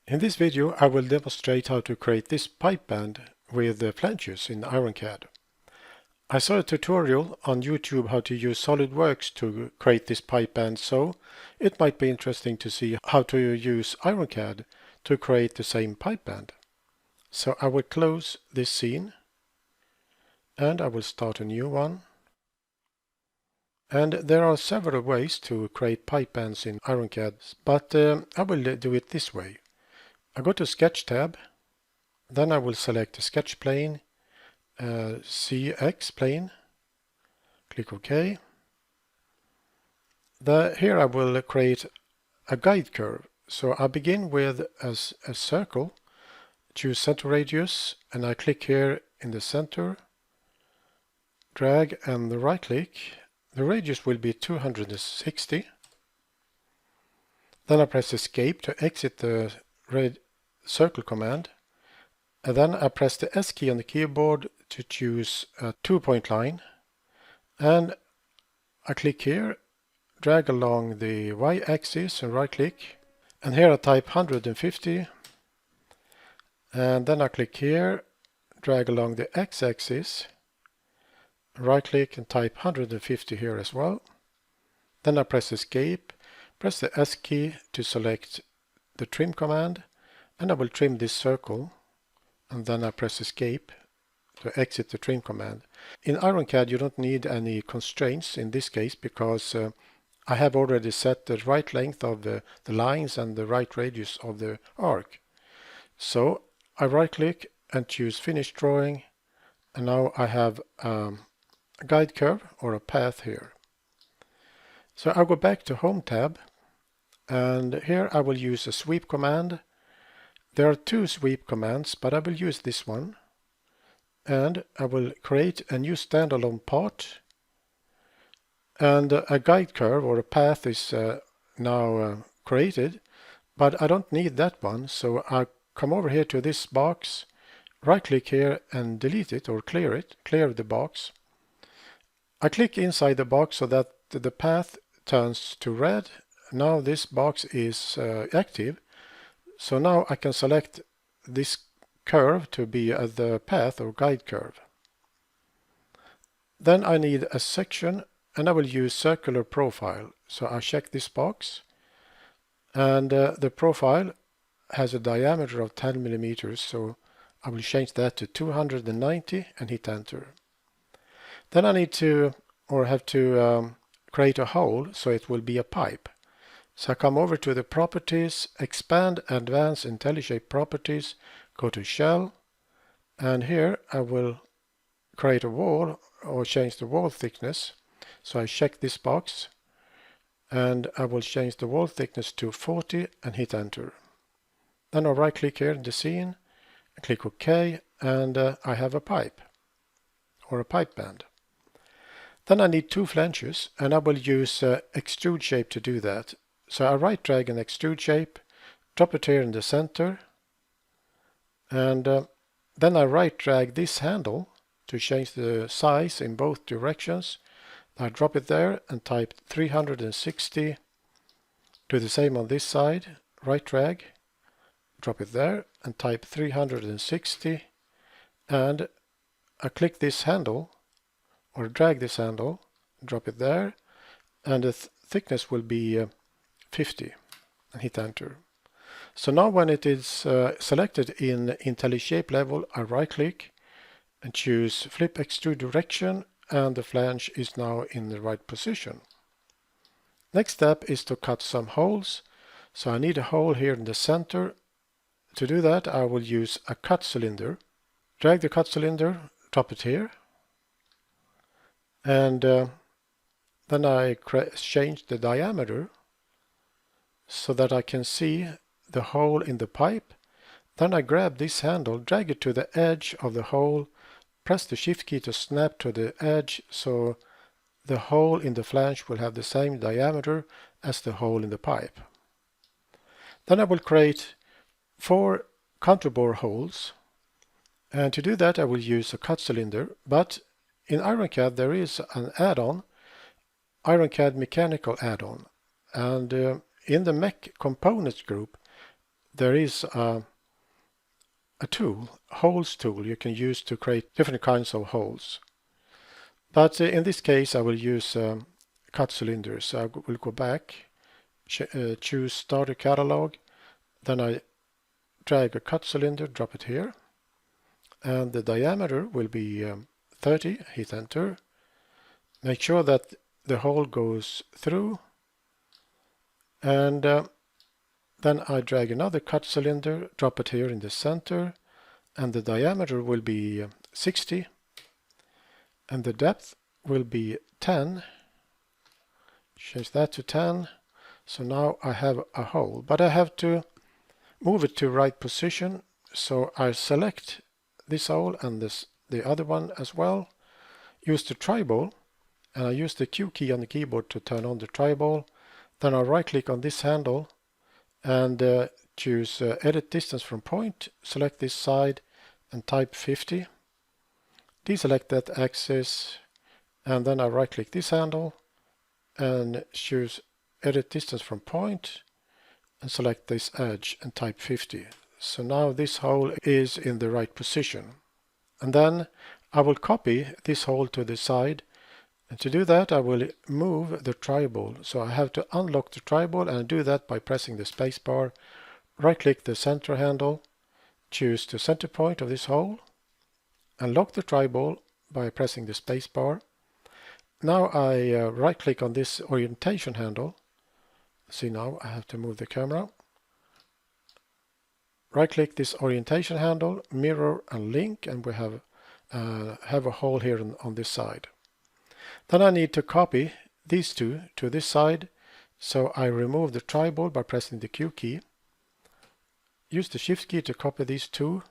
In this video I will demonstrate how to create this pipe band with the flanges in Ironcad. I saw a tutorial on YouTube how to use SolidWorks to create this pipe band, so it might be interesting to see how to use Ironcad to create the same pipe band. So I will close this scene and I will start a new one. And there are several ways to create pipe bands in Ironcad, but I will do it this way. I go to Sketch tab, then I will select the sketch plane, CX plane, click OK. Here I will create a guide curve. So I begin with a circle, choose center radius, and I click here in the center, drag and right click. The radius will be 260. Then I press escape to exit the red circle command. And then I press the S key on the keyboard to choose a 2-point line. And I click here, drag along the Y-axis and right click. And here I type 150. And then I click here, drag along the X-axis, right click and type 150 here as well. Then I press escape, press the S key to select the trim command, and I will trim this circle. And then I press escape to exit the trim command. In Ironcad you don't need any constraints in this case because I have already set the right length of the lines and the right radius of the arc. So I right click and choose finish drawing, and now I have a guide curve or a path here. So I'll go back to Home tab, and here I will use a sweep command. There are two sweep commands, but I will use this one, and I will create a new standalone part, and a guide curve or a path is now created, but I don't need that one, so I come over here to this box, right click here and delete it or clear the box. I click inside the box so that the path turns to red. Now this box is active. So now I can select this curve to be the path or guide curve. Then I need a section, and I will use circular profile. So I check this box, and the profile has a diameter of 10 millimeters, so I will change that to 290 and hit enter. Then I need to, or have to, create a hole, so it will be a pipe. So I come over to the properties, expand advanced IntelliShape properties, go to shell, and here I will create a wall or change the wall thickness. So I check this box and I will change the wall thickness to 40 and hit enter. Then I'll right click here in the scene, click OK, and I have a pipe or a pipe band. Then I need two flanges, and I will use extrude shape to do that. So I right drag an extrude shape, drop it here in the center, and then I right drag this handle to change the size in both directions. I drop it there and type 360. Do the same on this side, right drag, drop it there and type 360, and I click this handle or drag this handle, drop it there, and the thickness will be 50 and hit enter. So now when it is selected in IntelliShape level, I right click and choose flip extrude direction, and the flange is now in the right position. Next step is to cut some holes. So I need a hole here in the center. To do that I will use a cut cylinder. Drag the cut cylinder, drop it here, and then I change the diameter so that I can see the hole in the pipe. Then I grab this handle, drag it to the edge of the hole, press the shift key to snap to the edge, so the hole in the flange will have the same diameter as the hole in the pipe. Then I will create 4 counterbore holes, and to do that I will use a cut cylinder, but in Ironcad there is an add-on, Ironcad mechanical add-on, and in the mech components group there is a tool, holes tool, you can use to create different kinds of holes. But in this case I will use cut cylinders. So I will go back, choose starter catalog, then I drag a cut cylinder, drop it here, and the diameter will be 30, hit enter. Make sure that the hole goes through, and then I drag another cut cylinder, drop it here in the center, and the diameter will be 60, and the depth will be 10. Change that to 10. So now I have a hole, but I have to move it to right position. So I select this hole and the other one as well. Use the tribal, and I use the Q key on the keyboard to turn on the tribal. Then I right click on this handle and choose edit distance from point, select this side and type 50. Deselect that axis, and then I right click this handle and choose edit distance from point and select this edge and type 50. So now this hole is in the right position. And then I will copy this hole to the side, and to do that I will move the tribal. So I have to unlock the tribal, and I do that by pressing the space bar, right click the center handle, choose the center point of this hole, and lock the tribal by pressing the space bar. Now I right click on this orientation handle. See, now I have to move the camera. Right click this orientation handle, mirror and link, and we have a hole here on this side. Then I need to copy these two to this side, so I remove the tribal by pressing the Q key. Use the shift key to copy these two,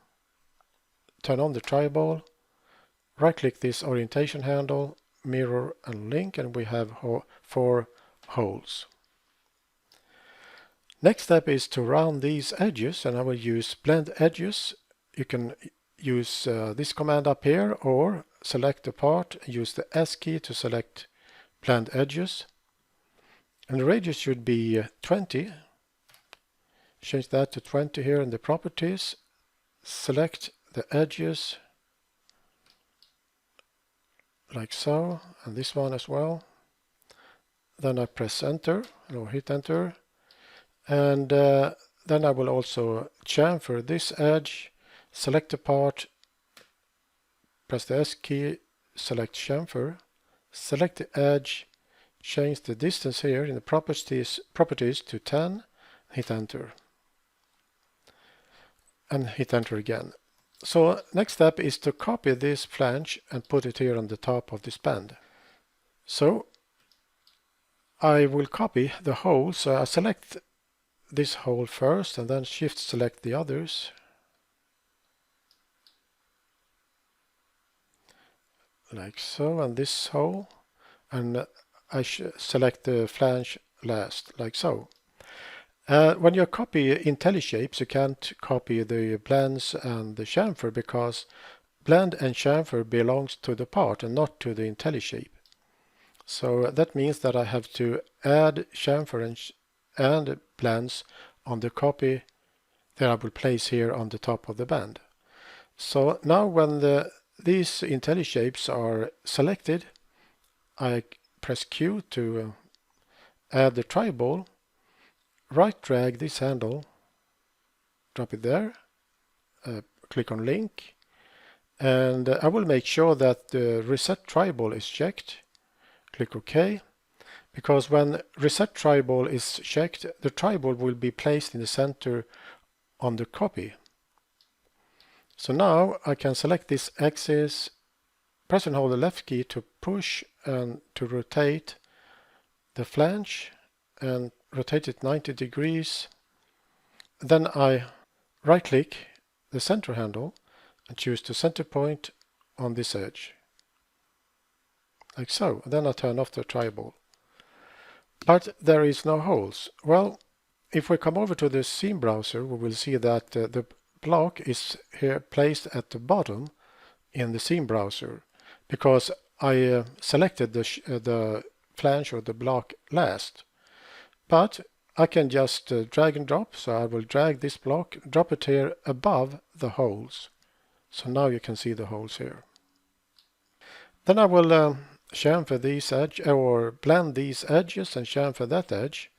turn on the tribal, right click this orientation handle, mirror and link, and we have 4 holes. Next step is to round these edges, and I will use blend edges. You can use this command up here, or select the part and use the S key to select blend edges. And the radius should be 20. Change that to 20 here in the properties. Select the edges like so, and this one as well. Then I press enter or hit enter, and then I will also chamfer this edge, select the part, press the S key, select chamfer, select the edge, change the distance here in the properties to 10, hit enter, and hit enter again. So next step is to copy this flange and put it here on the top of this bend. So I will copy the hole, so I select this hole first and then shift select the others. Like so, and this hole, and I select the flange last, like so. When you copy IntelliShapes, you can't copy the blends and the chamfer, because blend and chamfer belongs to the part and not to the IntelliShape. So that means that I have to add chamfer and blends on the copy that I will place here on the top of the bend. So now when these IntelliShapes are selected, I press Q to add the tribal, right drag this handle, drop it there, click on link, and I will make sure that the reset tribal is checked. Click OK, because when reset tribal is checked, the tribal will be placed in the center on the copy. So now I can select this axis, press and hold the left key to push and to rotate the flange, and rotate it 90 degrees. Then I right click the center handle and choose the center point on this edge, like so. And then I turn off the tribal. But there is no holes. Well, if we come over to the scene browser, we will see that the block is here placed at the bottom in the scene browser, because I selected the flange or the block last. But I can just drag and drop. So I will drag this block, drop it here above the holes. So now you can see the holes here. Then I will chamfer these edges, or blend these edges and chamfer that edge.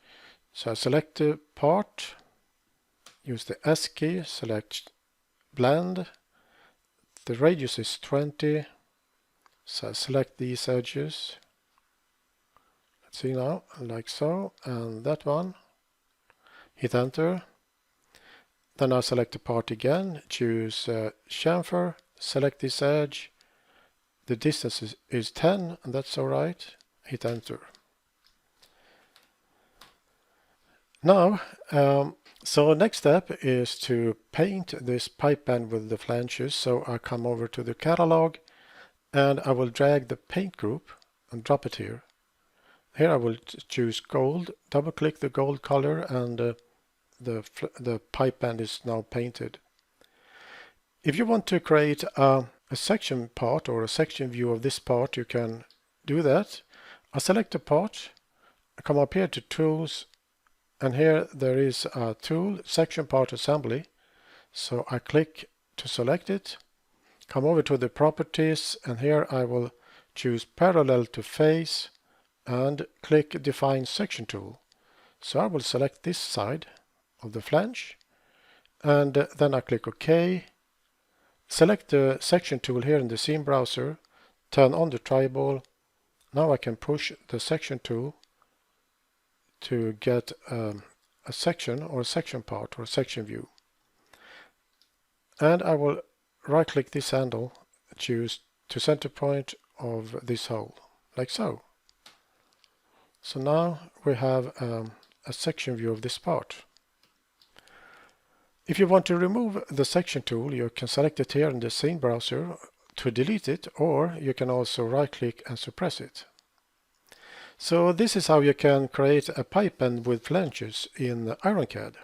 So I select the part, use the S key, select blend. The radius is 20. So I select these edges. Let's see now, like so, and that one. Hit enter. Then I select the part again, choose chamfer, select this edge. The distance is 10, and that's alright. Hit enter. Now, so next step is to paint this pipebend with the flanges. So I come over to the catalog and I will drag the paint group and drop it here. Here I will choose gold, double click the gold color, and the pipebend is now painted. If you want to create a section part or a section view of this part, you can do that. I select a part, I come up here to tools, and here there is a tool, section part assembly. So I click to select it, come over to the properties, and here I will choose parallel to face and click define section tool. So I will select this side of the flange, and then I click OK. Select the section tool here in the scene browser, turn on the tribal. Now I can push the section tool to get a section or a section part or a section view. And I will right click this handle, choose to center point of this hole, like so. So now we have a section view of this part. If you want to remove the section tool, you can select it here in the scene browser to delete it, or you can also right click and suppress it. So this is how you can create a pipebend with flanges in Ironcad.